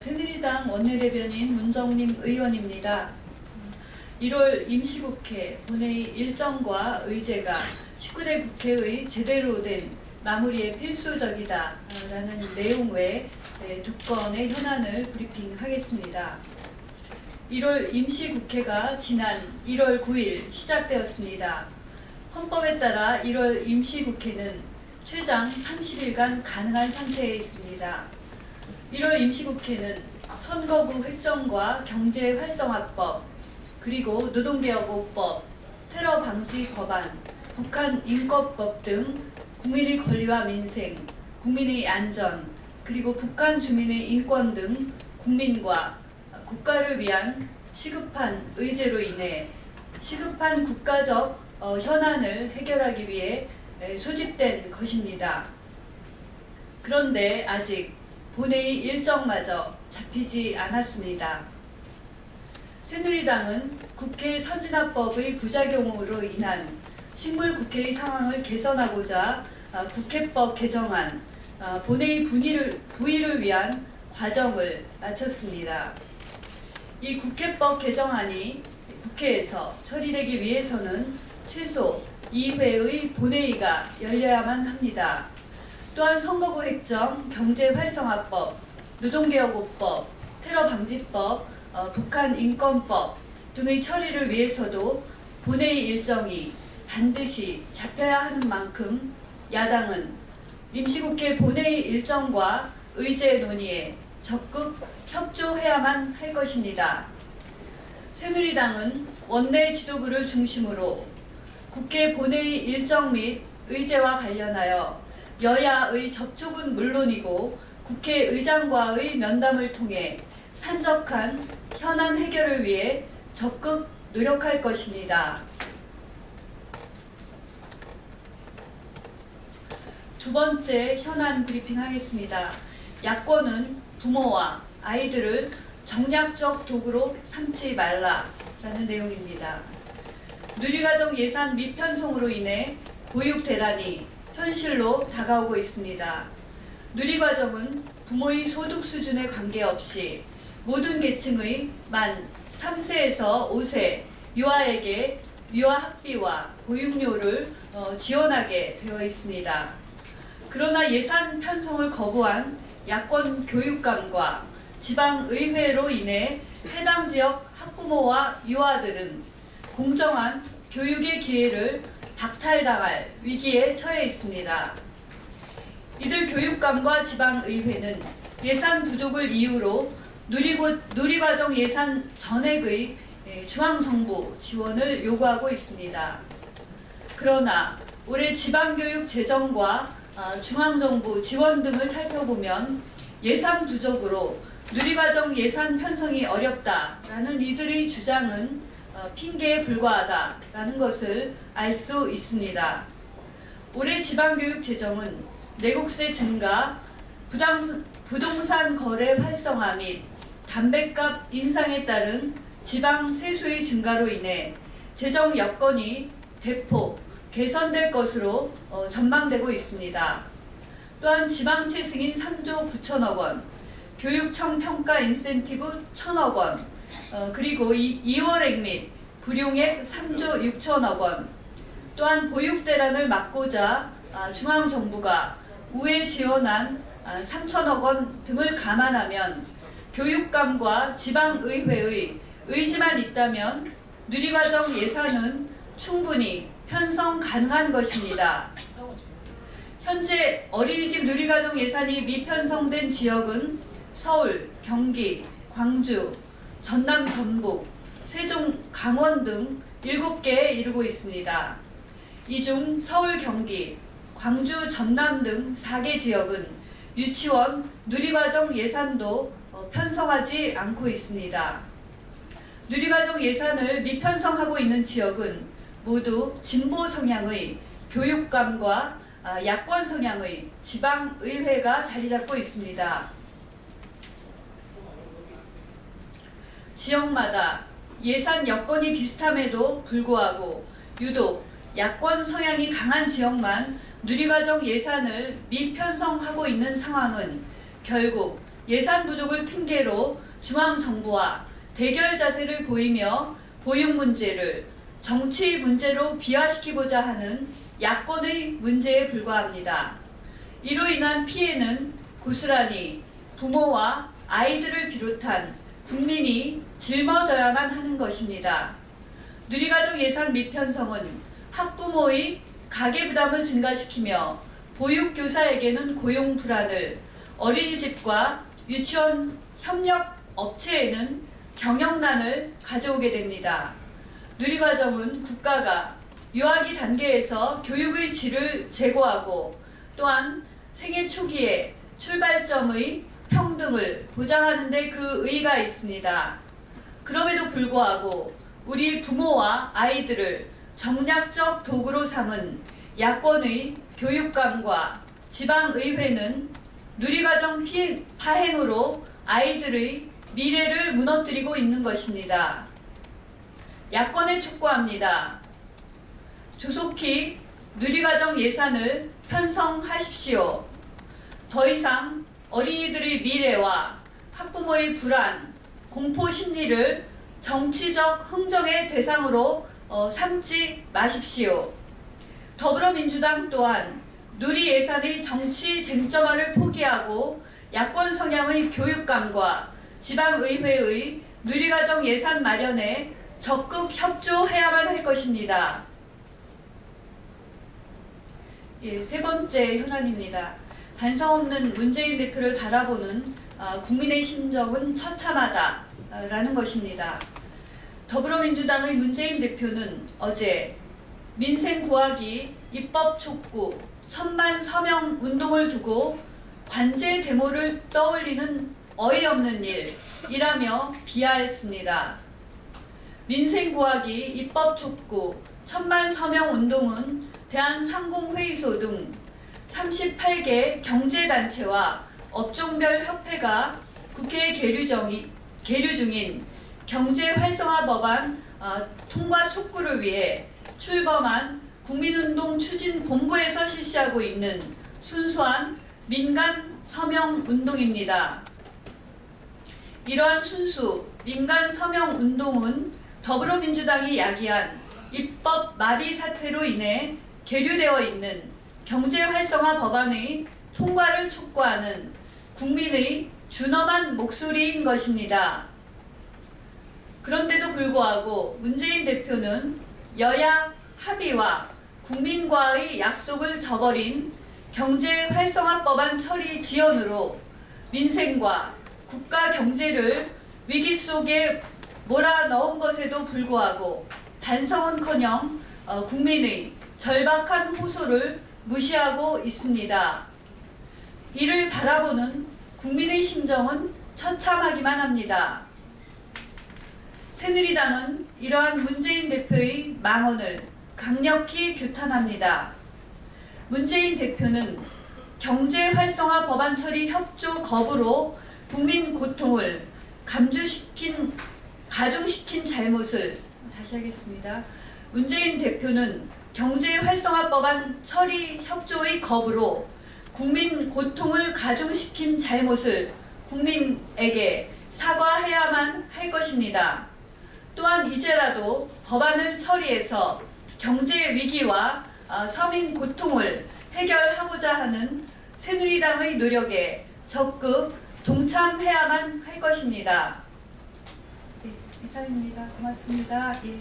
새누리당 원내대변인 문정림 의원입니다. 1월 임시국회 본회의 일정과 의제가 19대 국회의 제대로 된 마무리에 필수적이다 라는 내용 외 두 건의 현안을 브리핑하겠습니다. 1월 임시국회가 지난 1월 9일 시작되었습니다. 헌법에 따라 1월 임시국회는 최장 30일간 가능한 상태에 있습니다. 1월 임시국회는 선거구 획정과 경제활성화법, 그리고 노동개혁 5법, 테러 방지 법안, 북한 인권법 등 국민의 권리와 민생, 국민의 안전, 그리고 북한 주민의 인권 등 국민과 국가를 위한 시급한 의제로 인해 시급한 국가적 현안을 해결하기 위해 소집된 것입니다. 그런데 아직 본회의 일정마저 잡히지 않았습니다. 새누리당은 국회 선진화법의 부작용으로 인한 식물국회의 상황을 개선하고자 국회법 개정안 본회의 부의를 위한 과정을 마쳤습니다. 이 국회법 개정안이 국회에서 처리되기 위해서는 최소 2회의 본회의가 열려야만 합니다. 또한 선거구 획정, 경제활성화법, 노동개혁 5법, 테러방지법, 북한 인권법 등의 처리를 위해서도 본회의 일정이 반드시 잡혀야 하는 만큼 야당은 임시국회 본회의 일정과 의제 논의에 적극 협조해야만 할 것입니다. 새누리당은 원내 지도부를 중심으로 국회 본회의 일정 및 의제와 관련하여 여야의 접촉은 물론이고 국회의장과의 면담을 통해 산적한 현안 해결을 위해 적극 노력할 것입니다. 두 번째 현안 브리핑하겠습니다. 야권은 부모와 아이들을 정략적 도구로 삼지 말라라는 내용입니다. 누리과정 예산 미편성으로 인해 보육 대란이 현실로 다가오고 있습니다. 누리과정은 부모의 소득 수준에 관계없이 모든 계층의 만 3세에서 5세 유아에게 유아학비와 보육료를 지원하게 되어 있습니다. 그러나 예산 편성을 거부한 야권 교육감과 지방의회로 인해 해당 지역 학부모와 유아들은 공정한 교육의 기회를 박탈당할 위기에 처해 있습니다. 이들 교육감과 지방의회는 예산 부족을 이유로 누리과정 예산 전액의 중앙정부 지원을 요구하고 있습니다. 그러나 올해 지방교육 재정과 중앙정부 지원 등을 살펴보면 예산 부족으로 누리과정 예산 편성이 어렵다라는 이들의 주장은 핑계에 불과하다라는 것을 알 수 있습니다. 올해 지방교육 재정은 내국세 증가, 부동산 거래 활성화 및 담뱃값 인상에 따른 지방 세수의 증가로 인해 재정 여건이 대폭 개선될 것으로 전망되고 있습니다. 또한 지방채 승인 3조 9천억 원, 교육청 평가 인센티브 1천억 원, 그리고 2월액 및 불용액 3조 6천억 원, 또한 보육 대란을 막고자 중앙정부가 우회 지원한 3천억 원 등을 감안하면 교육감과 지방의회의 의지만 있다면 누리과정 예산은 충분히 편성 가능한 것입니다. 현재 어린이집 누리과정 예산이 미편성된 지역은 서울, 경기, 광주, 전남, 전북, 세종, 강원 등 7개에 이르고 있습니다. 이 중 서울, 경기, 광주, 전남 등 4개 지역은 유치원 누리과정 예산도 편성하지 않고 있습니다. 누리과정 예산을 미편성하고 있는 지역은 모두 진보 성향의 교육감과 야권 성향의 지방의회가 자리 잡고 있습니다. 지역마다 예산 여건이 비슷함에도 불구하고 유독 야권 성향이 강한 지역만 누리과정 예산을 미편성하고 있는 상황은 결국 예산 부족을 핑계로 중앙정부와 대결 자세를 보이며 보육 문제를 정치 문제로 비화시키고자 하는 야권의 문제에 불과합니다. 이로 인한 피해는 고스란히 부모와 아이들을 비롯한 국민이 짊어져야만 하는 것입니다. 누리과정 예산 미편성은 학부모의 가계부담을 증가시키며 보육교사에게는 고용 불안을, 어린이집과 유치원 협력 업체에는 경영난을 가져오게 됩니다. 누리과정은 국가가 유아기 단계에서 교육의 질을 제고하고 또한 생애 초기에 출발점의 평등을 보장하는 데 그 의의가 있습니다. 그럼에도 불구하고 우리 부모와 아이들을 정략적 도구로 삼은 야권의 교육감과 지방의회는 누리과정 파행으로 아이들의 미래를 무너뜨리고 있는 것입니다. 야권에 촉구합니다. 조속히 누리과정 예산을 편성하십시오. 더 이상 어린이들의 미래와 학부모의 불안, 공포 심리를 정치적 흥정의 대상으로 삼지 마십시오. 더불어민주당 또한 누리 예산의 정치 쟁점화를 포기하고 야권 성향의 교육감과 지방의회의 누리과정 예산 마련에 적극 협조해야만 할 것입니다. 세 번째 현안입니다. 반성 없는 문재인 대표를 바라보는 국민의 심정은 처참하다라는 것입니다. 더불어민주당의 문재인 대표는 어제 민생 구하기 입법 촉구 1000만 서명 운동을 두고 관제 데모를 떠올리는 어이없는 일이라며 비하했습니다. 민생 구하기 입법 촉구 1000만 서명 운동은 대한상공회의소 등 38개 경제단체와 업종별 협회가 국회에 계류 중인 경제활성화 법안 통과 촉구를 위해 출범한 국민운동 추진본부에서 실시하고 있는 순수한 민간 서명 운동입니다. 이러한 순수 민간 서명 운동은 더불어민주당이 야기한 입법 마비 사태로 인해 계류되어 있는 경제활성화 법안의 통과를 촉구하는 국민의 준엄한 목소리인 것입니다. 그런데도 불구하고 문재인 대표는 여야 합의와 국민과의 약속을 저버린 경제활성화 법안 처리 지연으로 민생과 국가 경제를 위기 속에 몰아넣은 것에도 불구하고 반성은커녕 국민의 절박한 호소를 무시하고 있습니다. 이를 바라보는 국민의 심정은 처참하기만 합니다. 새누리당은 이러한 문재인 대표의 망언을 강력히 규탄합니다. 문재인 대표는 경제활성화 법안 처리 협조 거부로 국민 고통을 가중시킨 잘못을 다시 하겠습니다. 문재인 대표는 경제활성화 법안 처리 협조의 거부로 국민 고통을 가중시킨 잘못을 국민에게 사과해야만 할 것입니다. 또한 이제라도 법안을 처리해서 경제 위기와 서민 고통을 해결하고자 하는 새누리당의 노력에 적극 동참해야만 할 것입니다. 네, 이상입니다. 고맙습니다. 예.